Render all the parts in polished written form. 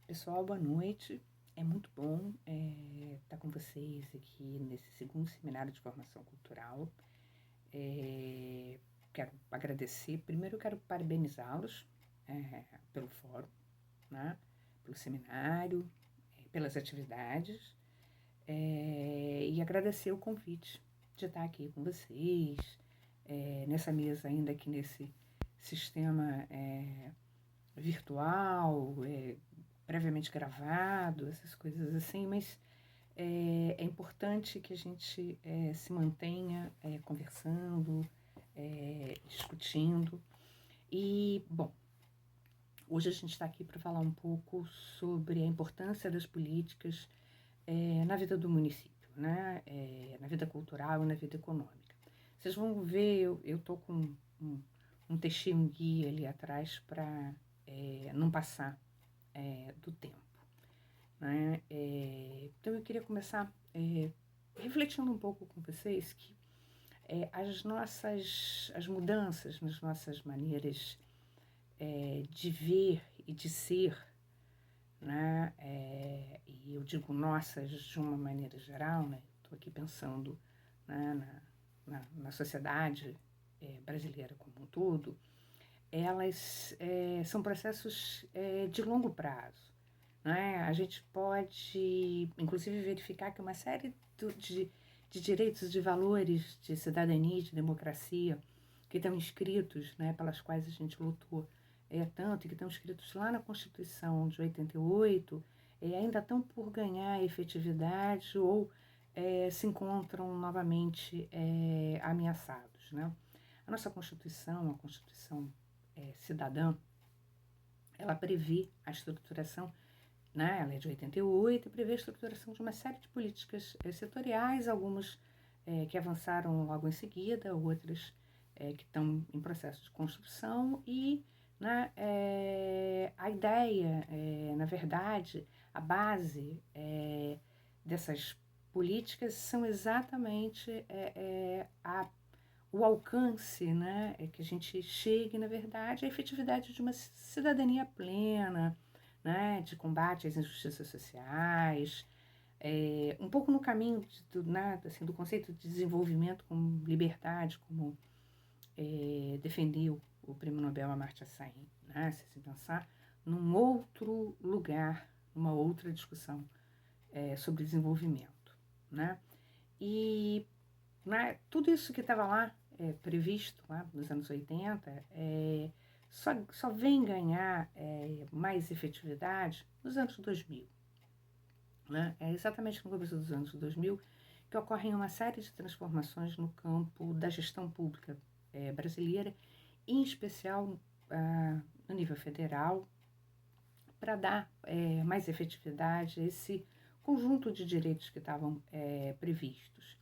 Pessoal, boa noite. É muito bom estar com vocês aqui nesse segundo seminário de formação cultural. Quero agradecer. Primeiro, eu quero parabenizá-los pelo fórum, né? Pelo seminário, pelas atividades e agradecer o convite de estar aqui com vocês, nessa mesa, ainda aqui nesse sistema virtual, previamente gravado, essas coisas assim, mas é importante que a gente se mantenha conversando, discutindo. E, bom, hoje a gente está aqui para falar um pouco sobre a importância das políticas na vida do município, né? Na vida cultural e na vida econômica. Vocês vão ver, eu estou com um textinho guia ali atrás para não passar do tempo. Né? Então eu queria começar refletindo um pouco com vocês que as mudanças nas nossas maneiras de ver e de ser, né? E eu digo nossas de uma maneira geral, né? Estou aqui pensando, né, na sociedade brasileira como um todo, elas são processos de longo prazo. Né? A gente pode, inclusive, verificar que uma série de direitos, de valores, de cidadania, de democracia, que estão inscritos, né, pelas quais a gente lutou tanto, e que estão inscritos lá na Constituição de 88, ainda estão por ganhar efetividade ou se encontram novamente ameaçados. Né? A nossa Constituição, a Constituição cidadã, ela prevê a estruturação, né? Ela é de 88 e prevê a estruturação de uma série de políticas setoriais, algumas que avançaram logo em seguida, outras que estão em processo de construção e, né, a ideia, na verdade, a base dessas políticas são exatamente o alcance, né, que a gente chegue, na verdade, à efetividade de uma cidadania plena, né, de combate às injustiças sociais, um pouco no caminho assim, do conceito de desenvolvimento como liberdade, como defendeu o Prêmio Nobel Amartya Sen, né, se assim pensar num outro lugar, numa outra discussão sobre desenvolvimento. Né? E tudo isso que estava lá previsto lá nos anos 80 só vem ganhar mais efetividade nos anos 2000. Né? É exatamente no começo dos anos 2000 que ocorrem uma série de transformações no campo da gestão pública brasileira, em especial no nível federal, para dar mais efetividade a esse conjunto de direitos que estavam previstos.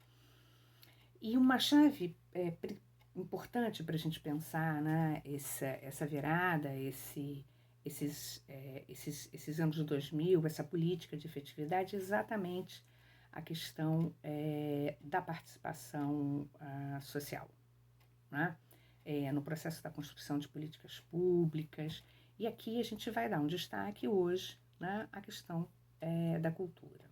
E uma chave importante para a gente pensar, né, essa virada, esses anos de 2000, essa política de efetividade, é exatamente a questão da participação social, né? No processo da construção de políticas públicas. E aqui a gente vai dar um destaque hoje, né, à questão da cultura.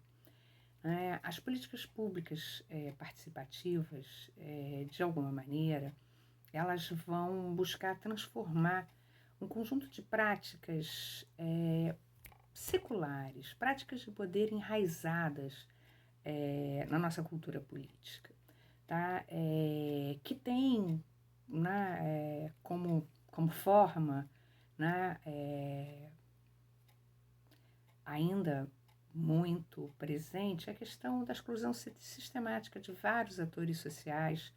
As políticas públicas participativas, de alguma maneira, elas vão buscar transformar um conjunto de práticas seculares, práticas de poder enraizadas na nossa cultura política, tá? Que tem, né, como forma, né, ainda muito presente a questão da exclusão sistemática de vários atores sociais,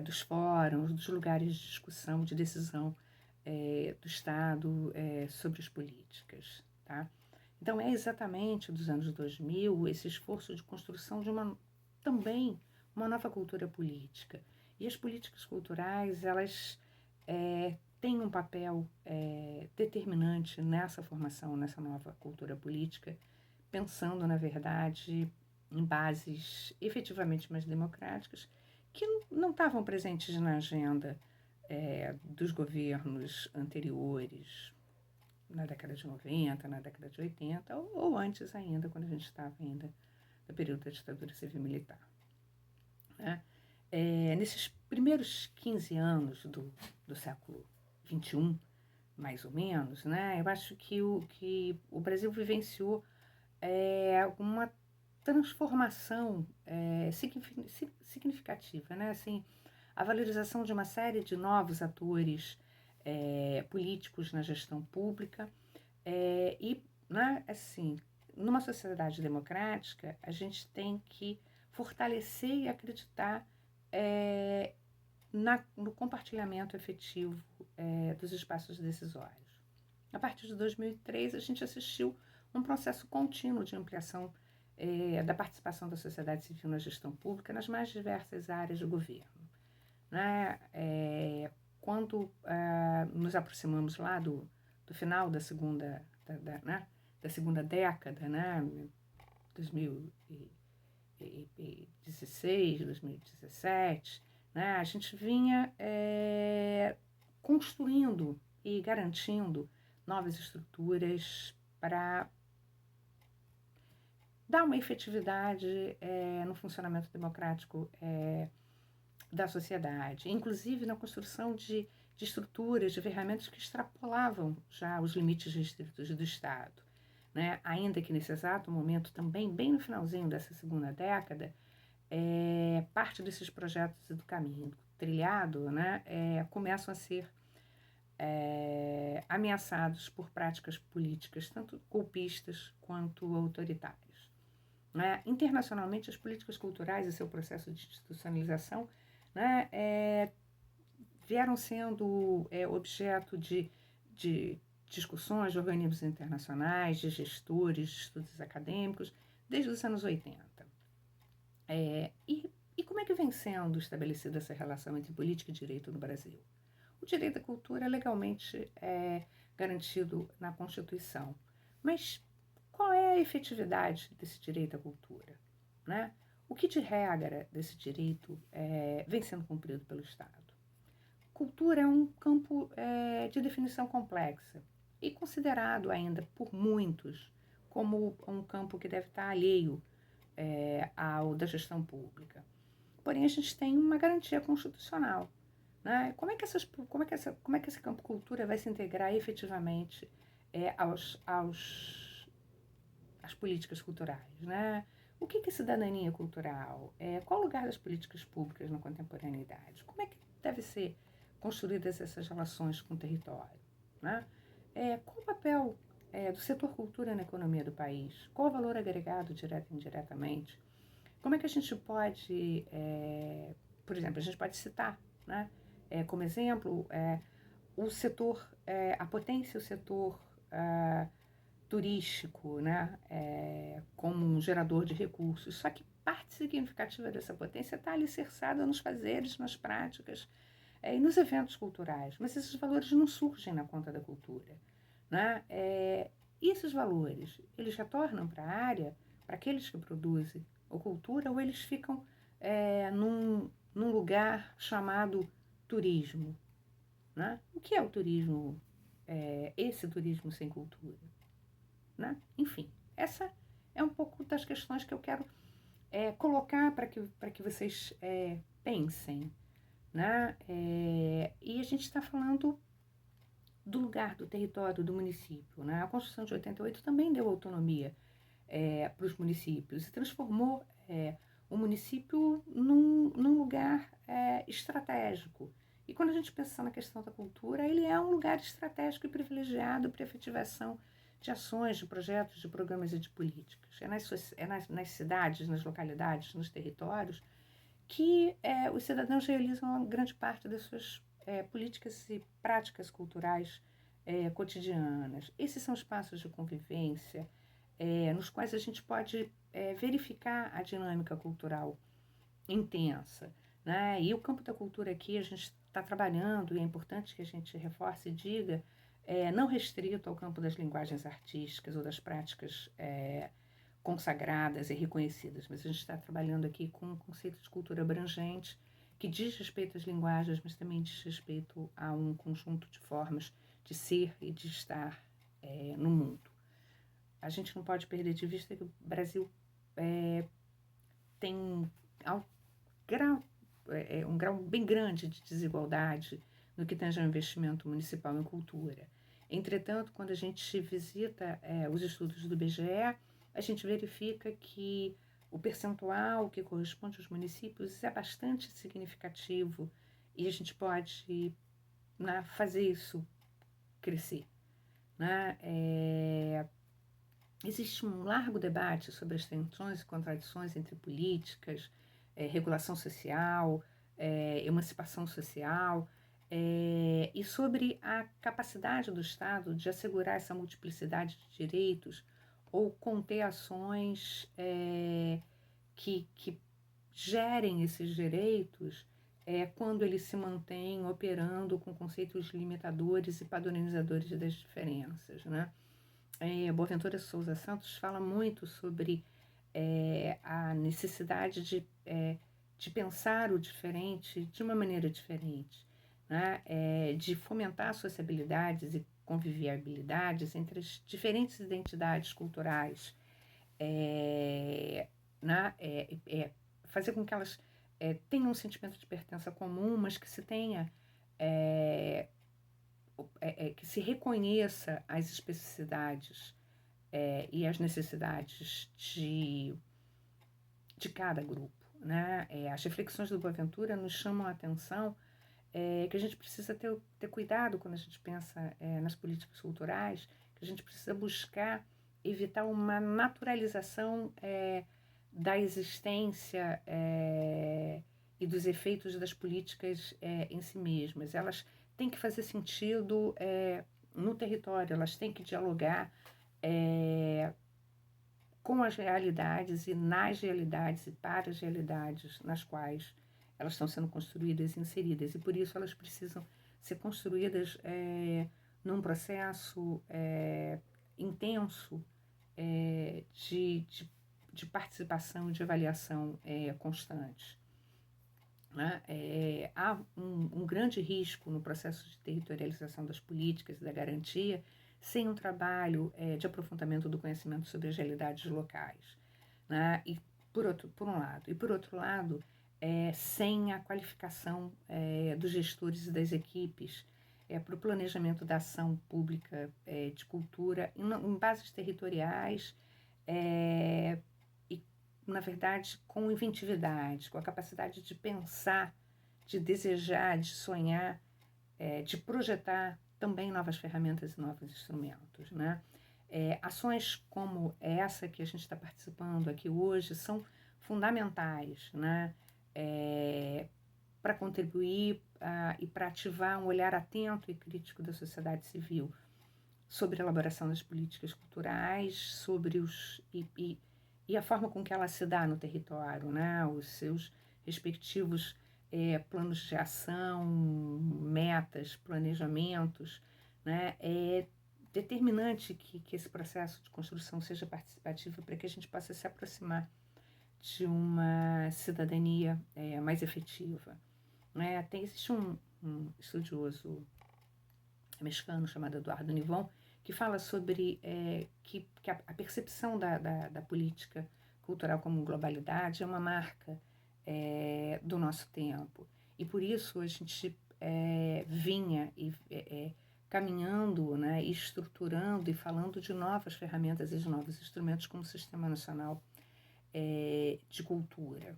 dos fóruns, dos lugares de discussão, de decisão do Estado sobre as políticas. Tá? Então, é exatamente dos anos 2000 esse esforço de construção de também uma nova cultura política. E as políticas culturais, elas têm um papel determinante nessa formação, nessa nova cultura política, pensando, na verdade, em bases efetivamente mais democráticas, que não estavam presentes na agenda dos governos anteriores, na década de 90, na década de 80, ou antes ainda, quando a gente estava ainda no período da ditadura civil-militar. Né? Nesses primeiros 15 anos do século XXI, mais ou menos, né, eu acho que o Brasil vivenciou uma transformação significativa, né? Assim, a valorização de uma série de novos atores políticos na gestão pública e, né, assim, numa sociedade democrática, a gente tem que fortalecer e acreditar no compartilhamento efetivo dos espaços decisórios. A partir de 2003, a gente assistiu um processo contínuo de ampliação da participação da sociedade civil na gestão pública nas mais diversas áreas do governo. Né? Quando nos aproximamos lá do final da segunda, da segunda década, né? 2016, 2017, né? A gente vinha construindo e garantindo novas estruturas para dar uma efetividade no funcionamento democrático da sociedade, inclusive na construção de estruturas, de ferramentas que extrapolavam já os limites restritos do Estado. Né? Ainda que nesse exato momento, também bem no finalzinho dessa segunda década, parte desses projetos do caminho trilhado, né, começam a ser ameaçados por práticas políticas, tanto golpistas quanto autoritárias. Né? Internacionalmente, as políticas culturais e seu processo de institucionalização, né, vieram sendo objeto de discussões de organismos internacionais, de gestores, de estudos acadêmicos, desde os anos 80. E como é que vem sendo estabelecida essa relação entre política e direito no Brasil? O direito à cultura é legalmente garantido na Constituição, mas qual é a efetividade desse direito à cultura? Né? O que de regra desse direito vem sendo cumprido pelo Estado? Cultura é um campo de definição complexa e considerado ainda por muitos como um campo que deve estar alheio ao da gestão pública. Porém, a gente tem uma garantia constitucional. Né? Como é que esse campo cultura vai se integrar efetivamente às políticas culturais? Né? O que é cidadania cultural? Qual o lugar das políticas públicas na contemporaneidade? Como é que deve ser construídas essas relações com o território? Né? Qual o papel do setor cultura na economia do país? Qual o valor agregado direto e indiretamente? Como é que a gente pode, por exemplo, a gente pode citar, né, como exemplo, o setor, a potência, o setor turístico, né, como um gerador de recursos. Só que parte significativa dessa potência está alicerçada nos fazeres, nas práticas e nos eventos culturais. Mas esses valores não surgem na conta da cultura. Né? E esses valores, eles retornam para a área, para aqueles que produzem a cultura, ou eles ficam num lugar chamado turismo? Né? O que é o turismo, esse turismo sem cultura? Né? Enfim, essa é um pouco das questões que eu quero colocar para que vocês pensem. Né? E a gente está falando do lugar, do território, do município. Né? A Constituição de 88 também deu autonomia para os municípios e transformou o município num lugar estratégico. E quando a gente pensa na questão da cultura, ele é um lugar estratégico e privilegiado para a efetivação de ações, de projetos, de programas e de políticas. Nas cidades, nas localidades, nos territórios, que os cidadãos realizam grande parte das suas políticas e práticas culturais cotidianas. Esses são espaços de convivência nos quais a gente pode verificar a dinâmica cultural intensa. Né? E o campo da cultura aqui a gente está trabalhando, e é importante que a gente reforce e diga, não restrito ao campo das linguagens artísticas ou das práticas consagradas e reconhecidas, mas a gente está trabalhando aqui com um conceito de cultura abrangente que diz respeito às linguagens, mas também diz respeito a um conjunto de formas de ser e de estar no mundo. A gente não pode perder de vista que o Brasil tem um grau bem grande de desigualdade no que tange ao investimento municipal em cultura. Entretanto, quando a gente visita os estudos do IBGE, a gente verifica que o percentual que corresponde aos municípios é bastante significativo e a gente pode fazer isso crescer. Existe um largo debate sobre as tensões e contradições entre políticas, regulação social, emancipação social, e sobre a capacidade do Estado de assegurar essa multiplicidade de direitos ou conter ações que gerem esses direitos quando eles se mantêm operando com conceitos limitadores e padronizadores das diferenças, né? Boaventura Souza Santos fala muito sobre a necessidade de pensar o diferente de uma maneira diferente, né? De fomentar sociabilidades e convivialidades entre as diferentes identidades culturais, fazer com que elas tenham um sentimento de pertença comum, mas que se tenha que se reconheça as especificidades e as necessidades de cada grupo, né? As reflexões do Boaventura nos chamam a atenção que a gente precisa ter cuidado quando a gente pensa nas políticas culturais, que a gente precisa buscar evitar uma naturalização da existência e dos efeitos das políticas em si mesmas. Elas têm que fazer sentido no território, elas têm que dialogar com as realidades e nas realidades e para as realidades nas quais elas estão sendo construídas e inseridas, e por isso elas precisam ser construídas num processo intenso de participação e de avaliação constante. Né? Há um grande risco no processo de territorialização das políticas e da garantia sem um trabalho de aprofundamento do conhecimento sobre as realidades locais, né? E por um lado. E por outro lado, sem a qualificação dos gestores e das equipes para o planejamento da ação pública de cultura em bases territoriais e, na verdade, com inventividade, com a capacidade de pensar, de desejar, de sonhar, de projetar também novas ferramentas e novos instrumentos, né? Ações como essa que a gente está participando aqui hoje são fundamentais, né? Para contribuir e para ativar um olhar atento e crítico da sociedade civil sobre a elaboração das políticas culturais, sobre e a forma com que ela se dá no território, né? Os seus respectivos planos de ação, metas, planejamentos, né? É determinante que esse processo de construção seja participativo para que a gente possa se aproximar de uma cidadania mais efetiva. Né? Existe um estudioso mexicano chamado Eduardo Nivon que fala sobre que a percepção da política cultural como globalidade é uma marca do nosso tempo. E por isso a gente vinha caminhando, né, e estruturando e falando de novas ferramentas e de novos instrumentos como o Sistema Nacional de Cultura.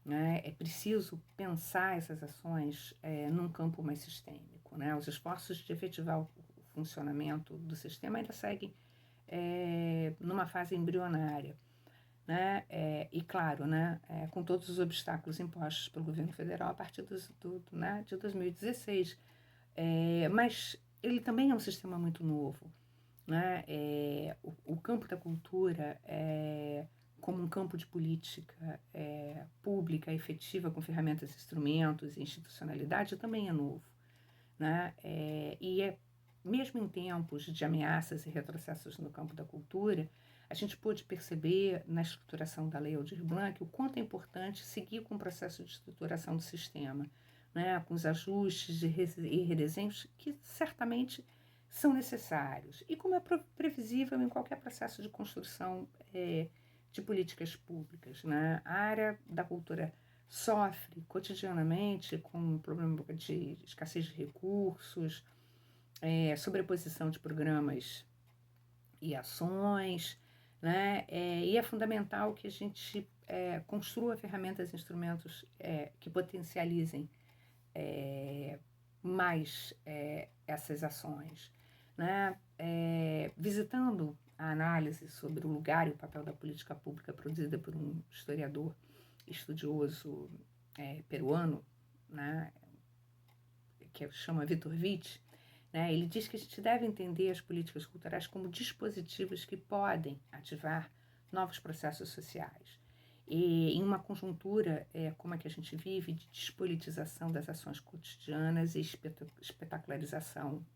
Né? É preciso pensar essas ações num campo mais sistêmico. Né? Os esforços de efetivar o funcionamento do sistema ainda seguem numa fase embrionária. Né? E claro, né, com todos os obstáculos impostos pelo governo federal a partir de 2016. Mas ele também é um sistema muito novo. Né? O campo da cultura como um campo de política pública, efetiva, com ferramentas, instrumentos e institucionalidade, também é novo. Né? Mesmo em tempos de ameaças e retrocessos no campo da cultura, a gente pôde perceber na estruturação da Lei Aldir Blanc o quanto é importante seguir com o processo de estruturação do sistema, né? Com os ajustes e redesenhos que certamente são necessários. E como é previsível em qualquer processo de construção de políticas públicas, né? A área da cultura sofre cotidianamente com o problema de escassez de recursos, sobreposição de programas e ações, né? E é fundamental que a gente construa ferramentas e instrumentos que potencializem mais essas ações, né? Visitando a análise sobre o lugar e o papel da política pública produzida por um historiador estudioso peruano, né? Que chama Vitor Witt, né? Ele diz que a gente deve entender as políticas culturais como dispositivos que podem ativar novos processos sociais. E em uma conjuntura como a que a gente vive, de despolitização das ações cotidianas e espetacularização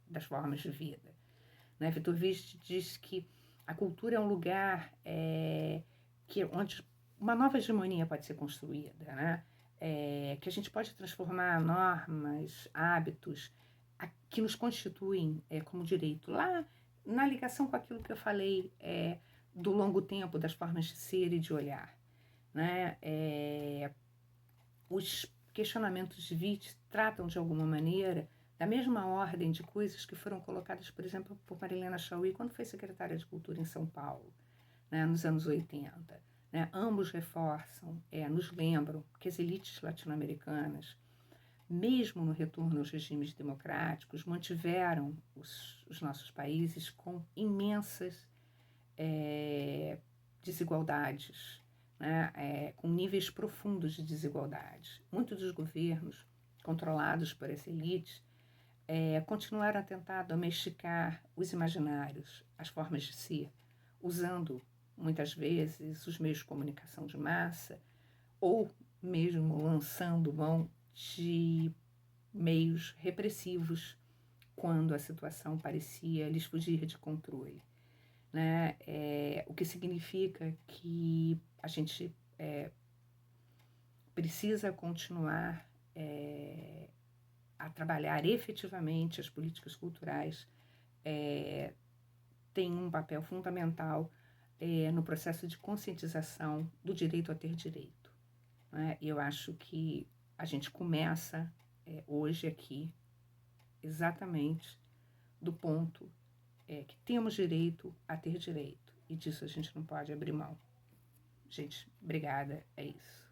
das formas de vida. Né? Vitor Witt diz que a cultura é um lugar onde uma nova hegemonia pode ser construída, né? Que a gente pode transformar normas, hábitos que nos constituem como direito. Lá, na ligação com aquilo que eu falei do longo tempo, das formas de ser e de olhar, né? Os questionamentos de Witt tratam, de alguma maneira, da mesma ordem de coisas que foram colocadas, por exemplo, por Marilena Chaui quando foi secretária de Cultura em São Paulo, né, nos anos 80. Né? Ambos reforçam, nos lembram que as elites latino-americanas, mesmo no retorno aos regimes democráticos, mantiveram os nossos países com imensas desigualdades, né? Com níveis profundos de desigualdade. Muitos dos governos controlados por essa elite continuaram a tentar domesticar os imaginários, as formas de ser, usando muitas vezes os meios de comunicação de massa ou mesmo lançando mão de meios repressivos quando a situação parecia lhes fugir de controle. Né? O que significa que a gente precisa continuar a trabalhar efetivamente as políticas culturais, tem um papel fundamental no processo de conscientização do direito a ter direito. Né? Eu acho que a gente começa hoje aqui exatamente do ponto que temos direito a ter direito, e disso a gente não pode abrir mão. Gente, obrigada, é isso.